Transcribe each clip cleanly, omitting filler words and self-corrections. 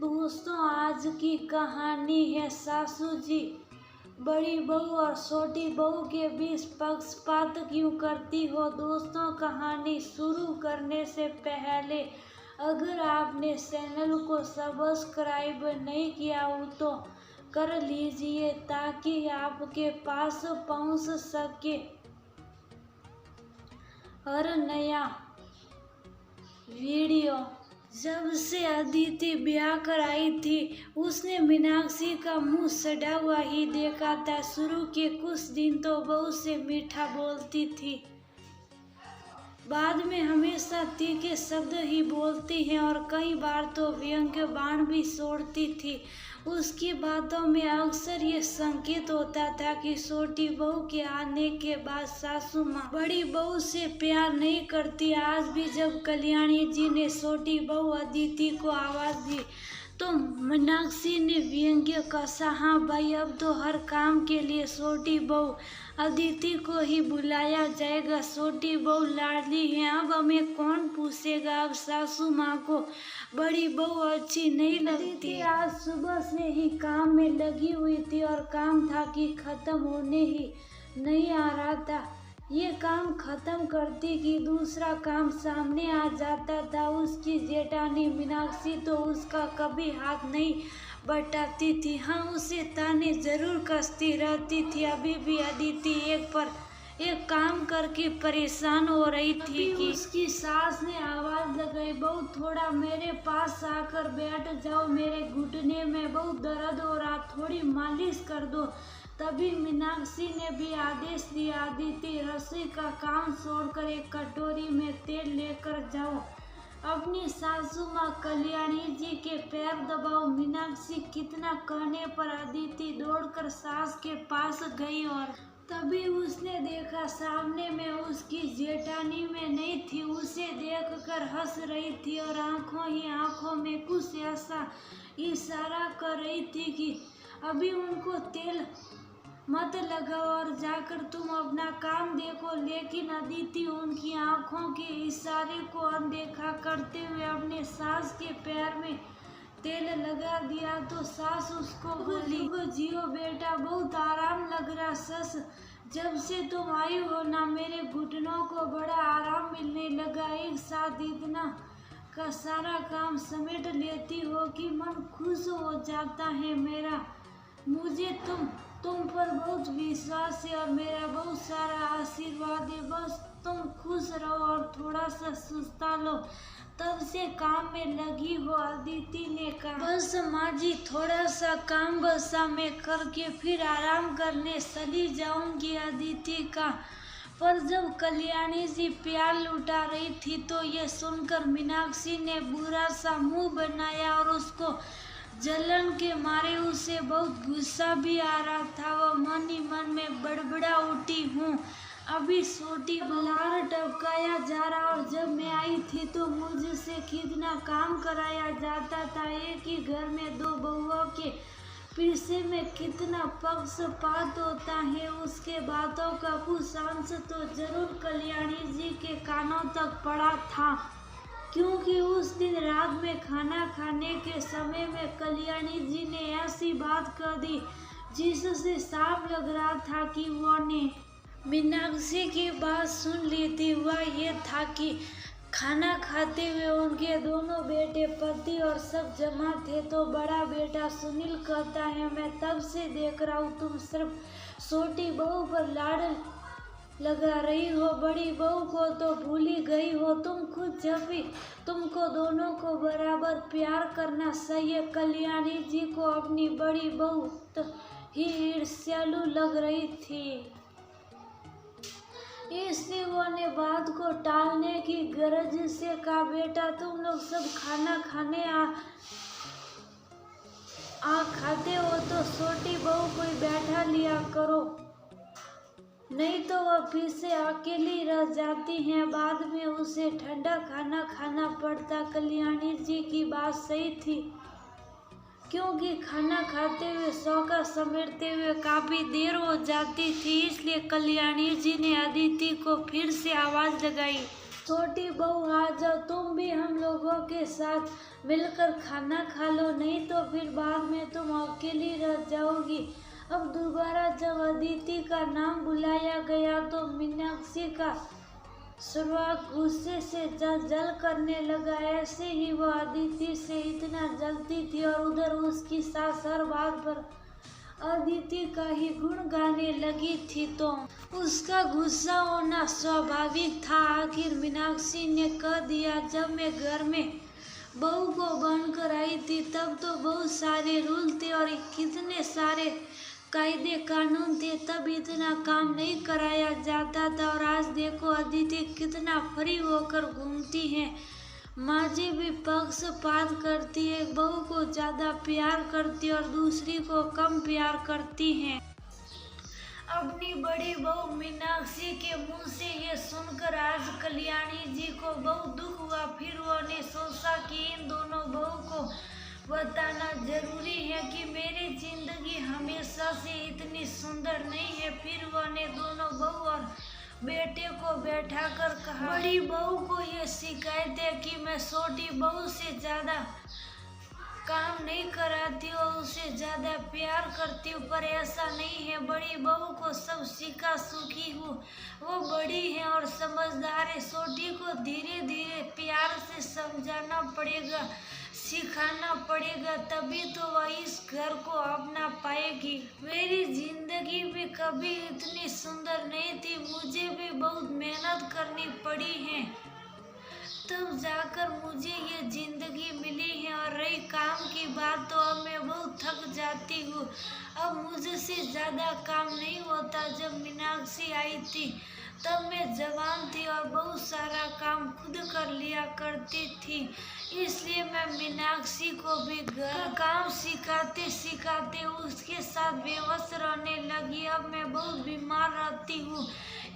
दोस्तों, आज की कहानी है सासू जी। बड़ी बहू और छोटी बहू के बीच पक्षपात क्यों करती हो। दोस्तों, कहानी शुरू करने से पहले अगर आपने चैनल को सब्सक्राइब नहीं किया हो तो कर लीजिए ताकि आपके पास पहुंच सके हर नया वीडियो। जब से अदिति ब्याह कर आई थी उसने मीनाक्षी का मुंह सड़ा हुआ ही देखा था। शुरू के कुछ दिन तो बहू से मीठा बोलती थी, बाद में हमेशा तीखे शब्द ही बोलती है और कई बार तो व्यंग्य बाण भी छोड़ती थी। उसकी बातों में अक्सर ये संकेत होता था कि छोटी बहू के आने के बाद सासू माँ बड़ी बहू से प्यार नहीं करती। आज भी जब कल्याणी जी ने छोटी बहू अदिति को आवाज दी तो मीनाक्षी ने व्यंग्य कसा, हाँ भाई, अब तो हर काम के लिए छोटी बहू अदिति को ही बुलाया जाएगा। छोटी बहू लाडली है, अब हमें कौन पूछेगा। अब सासू माँ को बड़ी बहू अच्छी नहीं लगती। आज सुबह से ही काम में लगी हुई थी और काम था कि खत्म होने ही नहीं आ रहा था। ये काम खत्म करती कि दूसरा काम सामने आ जाता था। उसकी जेठानी मीनाक्षी तो उसका कभी हाथ नहीं बटाती थी, हाँ उसे ताने जरूर कसती रहती थी। अभी भी अदिति एक पर एक काम करके परेशान हो रही थी कि उसकी सास ने आवाज लगाई, बहू थोड़ा मेरे पास आकर बैठ जाओ, मेरे घुटने में बहुत दर्द हो रहा, थोड़ी मालिश कर दो। तभी मीनाक्षी ने भी आदेश दिया, अदिति रसोई का काम छोड़कर एक कटोरी में तेल लेकर जाओ, अपनी सासू माँ कल्याणी जी के पैर दबाओ। मीनाक्षी कितना कहने पर अदिति दौड़कर सास के पास गई और तभी उसने देखा सामने में उसकी जेठानी में नहीं थी। उसे देखकर हंस रही थी और आंखों ही आंखों में कुछ ऐसा इशारा कर रही थी कि अभी उनको तेल मत लगाओ और जाकर तुम अपना काम देखो। लेकिन अदिति उनकी आंखों के इशारे को अनदेखा करते हुए अपने सास के पैर में तेल लगा दिया। तो सास उसको बोली, जियो बेटा, बहुत आराम लग रहा। सस, जब से तुम आई हो ना मेरे घुटनों को बड़ा आराम मिलने लगा। एक साथ इतना का सारा काम समेट लेती हो कि मन खुश हो जाता है मेरा। मुझे तुम पर बहुत विश्वास है और मेरा बहुत सारा आशीर्वाद है। बस तुम खुश रहो और थोड़ा सा सुस्ता लो, तब से काम में लगी हो। अदिति ने कहा, बस माँ जी, थोड़ा सा काम बसा मैं करके फिर आराम करने चली जाऊंगी। अदिति का पर जब कल्याणी जी प्यार लुटा रही थी तो ये सुनकर मीनाक्षी ने बुरा सा मुंह बनाया और उसको जलन के मारे उसे बहुत गुस्सा भी आ रहा था। वह मन ही मन में बड़बड़ा उठी, हूँ अभी छोटी बलार टपकाया जा रहा और जब मैं आई थी तो मुझसे कितना काम कराया जाता था। एक ही घर में दो बहुओं के पीछे में कितना पक्षपात होता है। उसके बातों का कुछ अंश तो जरूर कल्याणी जी के कानों तक पड़ा था, क्योंकि उस दिन रात में खाना खाने के समय में कल्याणी जी ने ऐसी बात कह दी जिससे साफ लग रहा था कि वो ने मीनाक्षी की बात सुन ली थी। वह ये था कि खाना खाते हुए उनके दोनों बेटे पति और सब जमा थे। तो बड़ा बेटा सुनील कहता है, मैं तब से देख रहा हूँ तुम सिर्फ छोटी बहू पर लाड़ लगा रही हो, बड़ी बहू को तो भूल ही गई हो तुम खुद। जब भी तुमको दोनों को बराबर प्यार करना चाहिए। कल्याणी जी को अपनी बड़ी बहू तो ही ईर्ष्यालु लग रही थी, इसलिए वो ने बात को टालने की गरज से कहा, बेटा तुम लोग सब खाना खाने आ खाते हो तो छोटी बहू कोई बैठा लिया करो, नहीं तो वह फिर से अकेली रह जाती हैं। बाद में उसे ठंडा खाना खाना पड़ता। कल्याणी जी की बात सही थी, क्योंकि खाना खाते हुए चौका समेटते हुए काफी देर हो जाती थी। इसलिए कल्याणी जी ने अदिति को फिर से आवाज लगाई, छोटी बहू आ जाओ, तुम भी हम लोगों के साथ मिलकर खाना खा लो, नहीं तो फिर बाद में तुम अकेली रह जाओगी। अब दोबारा जब अदिति का नाम बुलाया गया तो मीनाक्षी का सुराग गुस्से से जल करने लगा। ऐसे ही वह अदिति से इतना जलती थी और उधर उसकी सास हर बात पर अदिति का ही गुण गाने लगी थी, तो उसका गुस्सा होना स्वाभाविक था। आखिर मीनाक्षी ने कह दिया, जब मैं घर में बहू को बनकर आई थी तब तो बहुत सारे रूल थे और कितने सारे कायदे कानून थे, तब इतना काम नहीं कराया जाता था। और आज देखो अदिति कितना फ्री होकर घूमती है, माँ जी भी पक्षपात करती है, बहू को ज्यादा प्यार करती है और दूसरी को कम प्यार करती है। अपनी बड़ी बहू मीनाक्षी के मुंह से ये सुनकर आज कल्याणी जी को बहुत दुख हुआ। फिर उन्होंने सोचा कि इन दोनों बहू को बताना जरूरी है कि मेरी जिंदगी हमेशा से इतनी सुंदर नहीं है। फिर उन्होंने दोनों बहू और बेटे को बैठाकर कहा, बड़ी बहू को ये शिकायत है कि मैं छोटी बहू से ज्यादा काम नहीं कराती और उसे ज्यादा प्यार करती हूँ, पर ऐसा नहीं है। बड़ी बहू को सब सिखा सुखी हूँ, वो बड़ी है और समझदार है। छोटी को धीरे धीरे प्यार से समझाना पड़ेगा, सिखाना पड़ेगा, तभी तो वह इस घर को अपना पाएगी। मेरी जिंदगी भी कभी इतनी सुंदर नहीं थी, मुझे भी बहुत मेहनत करनी पड़ी है, तब जाकर मुझे ये जिंदगी मिली है। और रही काम की बात, तो अब मैं बहुत थक जाती हूँ, अब मुझसे ज़्यादा काम नहीं होता। जब मीनाक्षी आई थी तब मैं जवान थी और बहुत सारा काम खुद कर लिया करती थी, इसलिए मैं मीनाक्षी को भी घर का काम सिखाते सिखाते उसके साथ बेहोश रहने लगी। अब मैं बहुत बीमार रहती हूँ,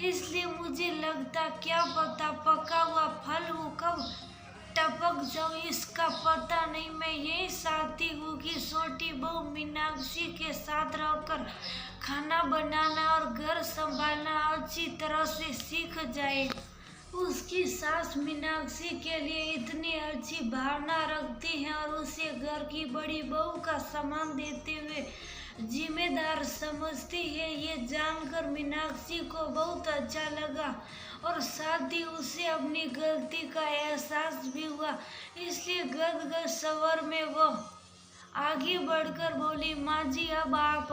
इसलिए मुझे लगता क्या पता पका हुआ फल हूँ कब टपक जाऊँ इसका पता नहीं। मैं यही चाहती हूँ कि छोटी बहू मीनाक्षी के साथ रहकर खाना बनाना और घर संभालना अच्छी तरह से सीख जाए। उसकी सास मीनाक्षी के लिए इतनी अच्छी भावना रखती है और उसे घर की बड़ी बहू का सम्मान देते हुए जिम्मेदार समझती है। ये जानकर मीनाक्षी को बहुत अच्छा लगा और साथ ही उसे अपनी गलती का एहसास भी हुआ, इसलिए गदगद स्वर में वो आगे बढ़कर बोली, माँ जी अब आप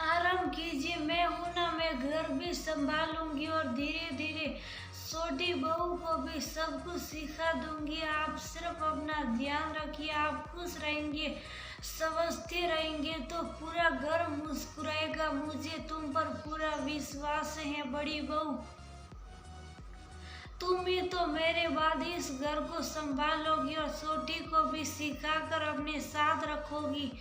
आराम कीजिए, मैं हूं ना, मैं घर भी संभालूंगी और धीरे धीरे छोटी बहू को भी सब कुछ सिखा दूंगी। आप सिर्फ अपना ध्यान रखिए, आप खुश रहेंगे, समझते रहेंगे तो पूरा घर मुस्कुराएगा। मुझे तुम पर पूरा विश्वास है बड़ी बहू, तुम ही तो मेरे बाद इस घर को संभालोगी और छोटी को भी सिखाकर अपने साथ रखोगी।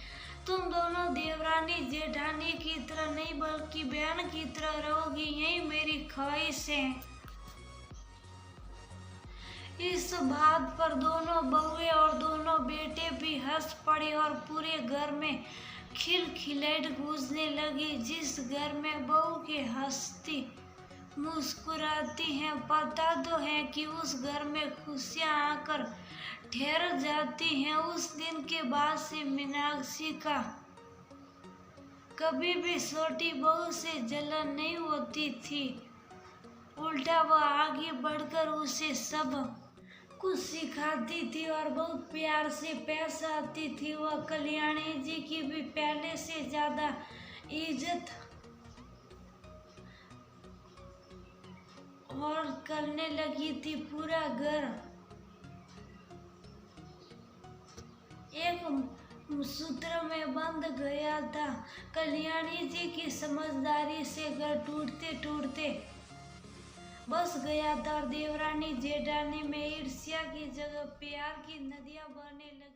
तुम दोनों देवरानी जेठानी की तरह नहीं बल्कि बहन की तरह रहोगी, यही मेरी ख्वाहिश है। इस बात पर दोनों बहुएं और दोनों बेटे भी हंस पड़े और पूरे घर में खिलखिलाहट गूंजने लगी। जिस घर में बहू के हंसती मुस्कुराती हैं, पता तो है कि उस घर में खुशियां आकर ठहर जाती हैं। उस दिन के बाद से मीनाक्षी का कभी भी छोटी बहू से जलन नहीं होती थी, उल्टा वह आगे बढ़कर उसे सब कुछ सिखाती थी और बहुत प्यार से पेश आती थी। वह कल्याणी जी की भी पहले से ज्यादा इज्जत और करने लगी थी। पूरा घर एक सूत्र में बंध गया था। कल्याणी जी की समझदारी से घर टूटते टूटते बस गया था और देवरानी जेठानी में ईर्ष्या की जगह प्यार की नदियां बहने लगी।